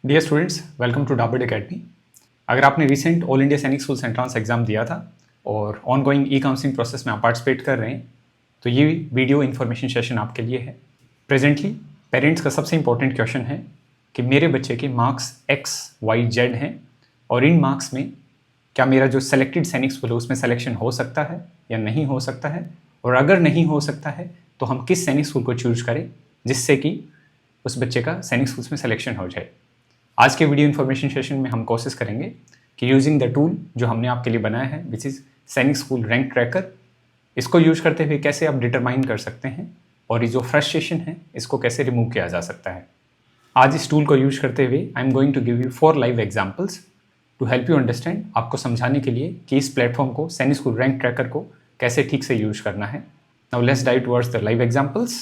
Dear students, welcome to डाबर्ड academy. अगर आपने recent all India Sainik school entrance exam दिया था और on going e counselling process में आप पार्टिसिपेट कर रहे हैं, तो ये वीडियो इन्फॉर्मेशन सेशन आपके लिए है। प्रेजेंटली पेरेंट्स का सबसे इंपॉर्टेंट क्वेश्चन है कि मेरे बच्चे के मार्क्स XYZ हैं और इन मार्क्स में क्या मेरा जो सेलेक्टेड सैनिक स्कूल है उसमें सिलेक्शन हो सकता है या नहीं हो सकता है, और अगर नहीं हो सकता है तो हम किस सैनिक स्कूल को चूज करें जिससे कि उस बच्चे का सैनिक स्कूल्स में सिलेक्शन हो जाए। आज के वीडियो इन्फॉर्मेशन सेशन में हम कोशिश करेंगे कि यूजिंग द टूल जो हमने आपके लिए बनाया है विच इज़ सैनिक स्कूल रैंक ट्रैकर, इसको यूज करते हुए कैसे आप डिटरमाइन कर सकते हैं और ये जो फ्रस्ट्रेशन है इसको कैसे रिमूव किया जा सकता है। आज इस टूल को यूज करते हुए I am going to give you 4 live examples to help you understand, आपको समझाने के लिए कि इस प्लेटफॉर्म को सैनिक स्कूल रैंक ट्रैकर को कैसे ठीक से यूज करना है। Now let's dive towards the live examples.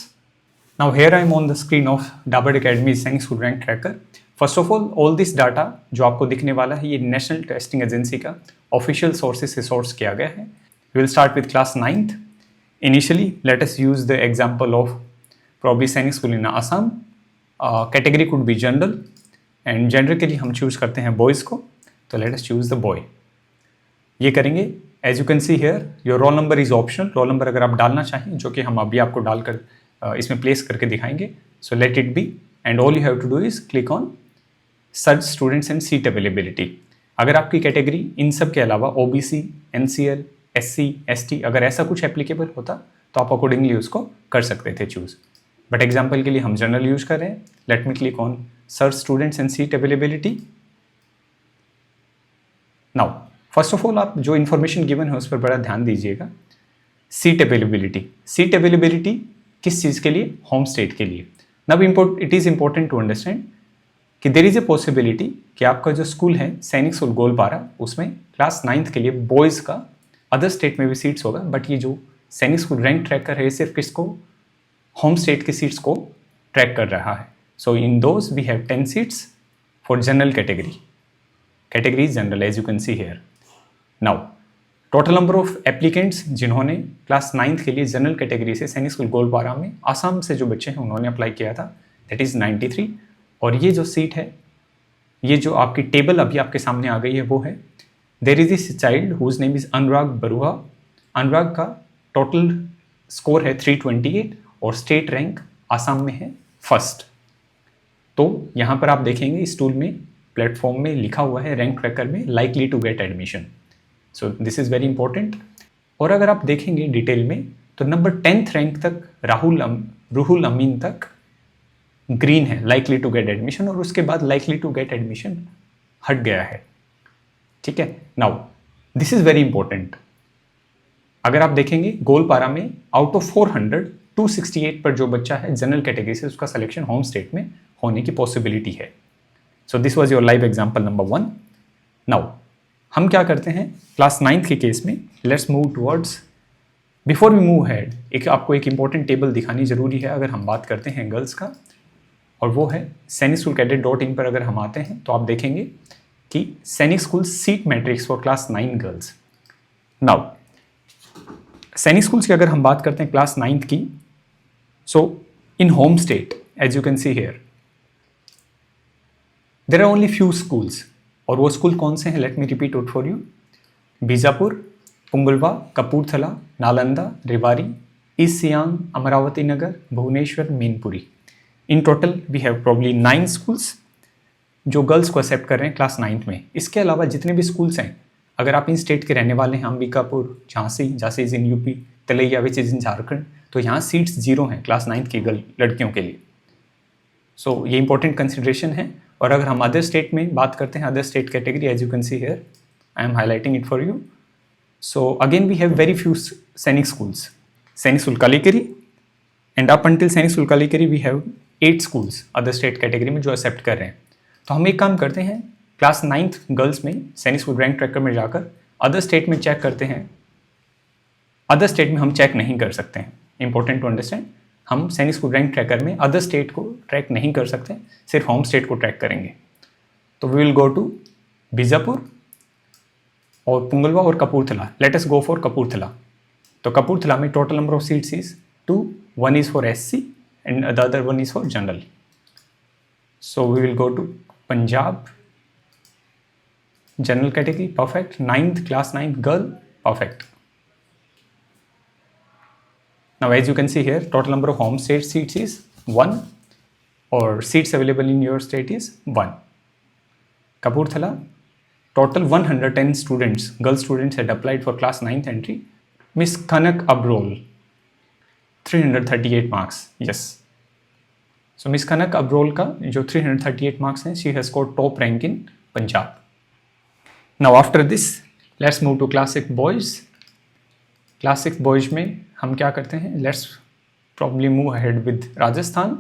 Now here I am on the screen of डाबर्ड academy Sainik school rank tracker. First of all this data जो आपको दिखने वाला है ये नेशनल टेस्टिंग एजेंसी का ऑफिशियल सोर्सेज से सोर्स किया गया है। We will start with class 9th। Initially let us use the example of probably Sainik school in Assam. Category could be general and gender के लिए हम चूज करते हैं बॉयज़ को, तो let us choose the boy. ये करेंगे। As you can see here your roll number is optional. Roll number अगर आप डालना चाहें, जो कि हम अभी आपको डालकर इसमें प्लेस करके दिखाएंगे, so let it be and all you have to do is click on search students and seat availability. अगर आपकी कैटेगरी इन सब के अलावा OBC, NCL, SC, ST अगर ऐसा कुछ एप्लीकेबल होता तो आप अकॉर्डिंगली उसको कर सकते थे चूज, बट एग्जाम्पल के लिए हम जनरल यूज कर रहे हैं। Let me click on search students and seat availability. Now first of all आप जो इन्फॉर्मेशन गिवन है उस पर बड़ा ध्यान दीजिएगा। सीट अवेलेबिलिटी, सीट अवेलेबिलिटी किस चीज़ के लिए? होम स्टेट के लिए। Now it is important to understand कि देर इज़ ए पॉसिबिलिटी कि आपका जो स्कूल है सैनिक स्कूल गोलपारा, उसमें क्लास 9th के लिए बॉयज़ का अदर स्टेट में भी सीट्स होगा, बट ये जो सैनिक स्कूल रैंक ट्रैकर है सिर्फ किसको? होम स्टेट की सीट्स को ट्रैक कर रहा है। So in those we have 10 seats for general category. Category is general as you can see here. Now total number of applicants जिन्होंने क्लास 9th के लिए जनरल कैटेगरी से सैनिक स्कूल गोलपारा में आसाम से जो बच्चे हैं उन्होंने अप्लाई किया था, दैट इज़ 93। और ये जो सीट है, ये जो आपकी टेबल अभी आपके सामने आ गई है वो है, there is this child whose name is Anurag Barua. Anurag का टोटल स्कोर है 328 और स्टेट रैंक आसाम में है फर्स्ट। तो यहाँ पर आप देखेंगे इस टूल में प्लेटफॉर्म में लिखा हुआ है रैंक ट्रैकर में likely to get admission. So this is very important. और अगर आप देखेंगे डिटेल में तो नंबर 10th रैंक तक रूहुल अमीन तक ग्रीन है, लाइकली टू गेट एडमिशन, और उसके बाद लाइकली टू गेट एडमिशन हट गया है। ठीक है। Now this is very important. अगर आप देखेंगे गोलपारा में आउट ऑफ 400 268 पर जो बच्चा है जनरल कैटेगरी से उसका सिलेक्शन होम स्टेट में होने की पॉसिबिलिटी है। So this was your live example number 1। Now हम क्या करते हैं क्लास 9th के केस में, let's move towards. Before we move head, आपको एक इंपॉर्टेंट टेबल दिखानी जरूरी है अगर हम बात करते हैं गर्ल्स का, और वो है sainicschoolcadet.in पर अगर हम आते हैं तो आप देखेंगे कि Sainik school seat matrix for class 9 girls. Now Sainik schools की अगर हम बात करते हैं क्लास 9th की, so in home state as you can see here there are only few schools, और वो स्कूल कौन से हैं? Let me repeat it for you. Bijapur, Punglwa, Kapurthala, Nalanda, Rewari, east Siang, Amaravathi Nagar, Bhubaneswar, Mainpuri. In total we have probably 9 schools जो गर्ल्स को accept कर रहे हैं क्लास 9th में। इसके अलावा जितने भी स्कूल्स हैं, अगर आप इन स्टेट के रहने वाले हैं, Ambikapur, Jhansi is in UP, Talaiya which is in Jharkhand, तो यहाँ सीट्स 0 हैं क्लास 9th की लड़कियों के लिए। सो ये इंपॉर्टेंट कंसिडरेशन है। और अगर हम अदर स्टेट में बात करते हैं, other state category, as you can see here I am highlighting it for you. So again we have very few Sainik schools. Sainik school Kalikiri and up until Sainik school Kalikiri we have 8 schools other state category में जो accept कर रहे हैं। तो हम एक काम करते हैं, क्लास 9th गर्ल्स में सैनिक स्कूल रैंक ट्रैकर में जाकर अदर स्टेट में चेक करते हैं। अदर स्टेट में हम चेक नहीं कर सकते हैं, इंपॉर्टेंट टू अंडरस्टैंड। हम सैनिक स्कूल रैंक ट्रैकर में अदर स्टेट को ट्रैक नहीं कर सकते, सिर्फ होम स्टेट को ट्रैक करेंगे। तो we will go to Bijapur और पुंगलवा और Kapurthala. Let us go for Kapurthala. तो कपूरथला में total number of seats is 2, 1 is for SC and the other one is for general. So we will go to Punjab, general category perfect, 9th class 9th girl perfect. Now as you can see here, total number of home state seats is 1 or seats available in your state is 1. Kapurthala, total 110 students, girl students had applied for class 9th entry. Miss Kanak Abrol, 338 marks, yes. So Miss Kanak Abrol का जो 338 marks हैं, she has scored top rank in Punjab. Now after this, let's move to class 6 boys. Class 6 boys में हम क्या करते हैं, let's probably move ahead with Rajasthan.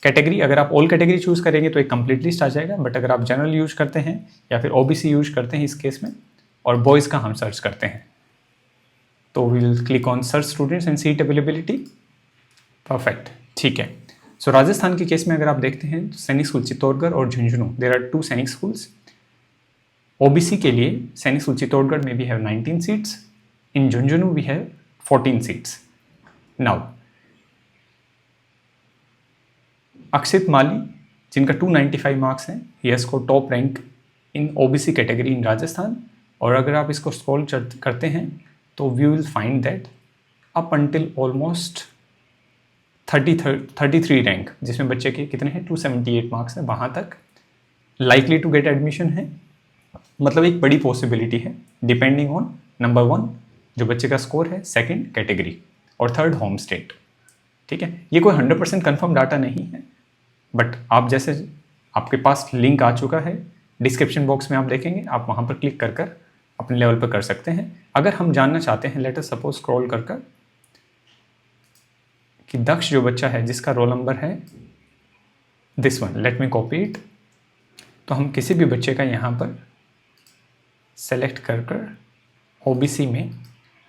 Category अगर आप ऑल कैटेगरी चूज़ करेंगे तो एक कंप्लीट लिस्ट आ जाएगा, बट अगर आप जनरल यूज करते हैं या फिर ओबीसी यूज करते हैं इस केस में, और बॉयज़ का हम सर्च करते हैं, तो we will click on search students and seat availability. Perfect, ठीक है. सो राजस्थान के केस में अगर आप देखते हैं तो सैनिक स्कूल चित्तौड़गढ़ और Jhunjhunu, there are 2 Sainik schools. OBC के लिए सैनिक स्कूल चित्तौड़गढ़ में we have 19 seats, in Jhunjhunu we have 14 seats. Now Akshit Mali, जिनका 295 मार्क्स हैं, he has scored top rank in OBC category in Rajasthan. और अगर आप इसको स्क्रॉल करते हैं तो we will find that up until almost 33 rank, जिसमें बच्चे के कितने हैं, 278 मार्क्स हैं, वहाँ तक लाइकली टू गेट एडमिशन है. मतलब एक बड़ी पॉसिबिलिटी है, डिपेंडिंग ऑन नंबर 1 जो बच्चे का स्कोर है, 2nd कैटेगरी और 3rd होम स्टेट. ठीक है, ये कोई 100% कन्फर्म डाटा नहीं है, बट आप जैसे आपके पास लिंक आ चुका है डिस्क्रिप्शन बॉक्स में, आप देखेंगे, आप वहाँ पर क्लिक कर कर अपने लेवल पर कर सकते हैं. अगर हम जानना चाहते हैं, लेट अस सपोज स्क्रॉल कर कर कि दक्ष जो बच्चा है जिसका रोल नंबर है this one, let me copy it. तो हम किसी भी बच्चे का यहाँ पर सेलेक्ट कर कर ओबीसी में,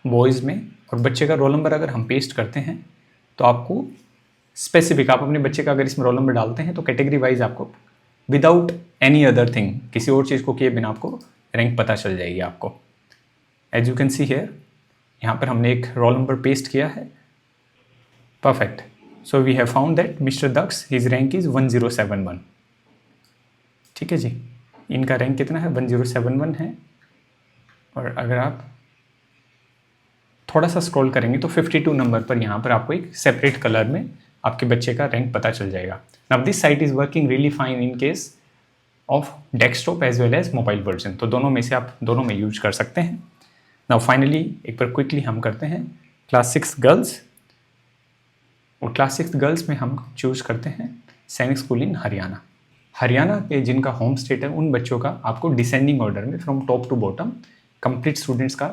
बॉयज़ में, और बच्चे का रोल नंबर अगर हम पेस्ट करते हैं तो आपको स्पेसिफिक, आप अपने बच्चे का अगर इसमें रोल नंबर डालते हैं तो कैटेगरी वाइज आपको विदाउट एनी अदर थिंग, किसी और चीज़ को किए बिना आपको रैंक पता चल जाएगी आपको. As you can see here, यहाँ पर हमने एक रोल नंबर पेस्ट किया है. Perfect. So we have found that mister Daksh, his rank is 1071. ठीक है जी, इनका रैंक कितना है, 1071 है. और अगर आप थोड़ा सा स्क्रॉल करेंगे तो 52 नंबर पर यहाँ पर आपको एक सेपरेट कलर में आपके बच्चे का रैंक पता चल जाएगा. Now this site is working really fine in case of desktop as well as mobile version, तो दोनों में से आप दोनों में यूज कर सकते हैं. नाउ फाइनली एक बार क्विकली हम करते हैं क्लास 6 गर्ल्स, और क्लास 6 गर्ल्स में हम चूज करते हैं सैनिक स्कूल इन हरियाणा. हरियाणा पे जिनका होम स्टेट है उन बच्चों का आपको डिसेंडिंग ऑर्डर में from top to bottom complete students का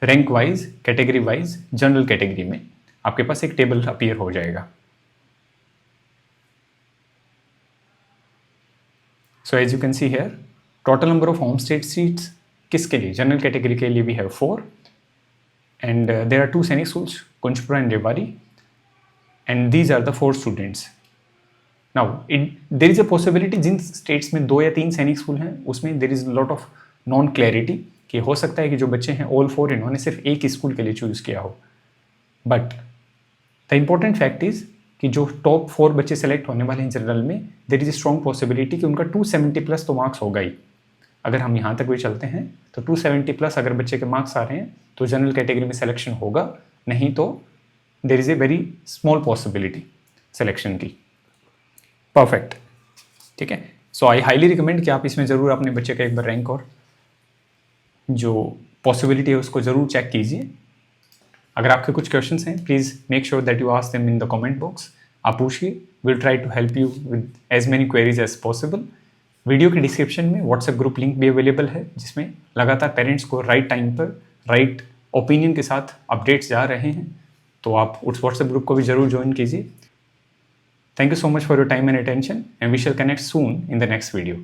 rank wise, category wise, general category में आपके पास एक टेबल अपीयर हो जाएगा. So as you can see here, total number of home state seats किसके लिए, जनरल कैटेगरी के लिए we have 4, and there are 2 Sainik schools, Kunjpura and Rewari, and these are the 4 students. Now there is a possibility, Jin states में 2 या 3 सैनिक school हैं उसमें there is lot of non clarity, कि हो सकता है कि जो बच्चे हैं ऑल 4 इन्होंने सिर्फ एक स्कूल के लिए चूज़ किया हो. But the important fact is कि जो टॉप 4 बच्चे सेलेक्ट होने वाले हैं जनरल में, there is a strong possibility कि उनका 270 प्लस तो मार्क्स होगा ही. अगर हम यहाँ तक भी चलते हैं तो 270 प्लस अगर बच्चे के मार्क्स आ रहे हैं तो जनरल कैटेगरी में सिलेक्शन होगा, नहीं तो there is a very small possibility selection की. परफेक्ट. ठीक है, सो आई हाईली रिकमेंड कि आप इसमें ज़रूर अपने बच्चे का एक बार रैंक और जो पॉसिबिलिटी है उसको ज़रूर चेक कीजिए. अगर आपके कुछ क्वेश्चंस हैं, please make sure that you ask them in the comment box. आप पूछिए, will try to help you with as many queries as possible. Video के डिस्क्रिप्शन में व्हाट्सएप ग्रुप लिंक भी अवेलेबल है, जिसमें लगातार पेरेंट्स को राइट टाइम पर राइट ओपिनियन के साथ अपडेट्स जा रहे हैं, तो आप उस व्हाट्सएप ग्रुप को भी ज़रूर ज्वाइन कीजिए. Thank you so much for your time and attention, and we shall connect soon in the next video.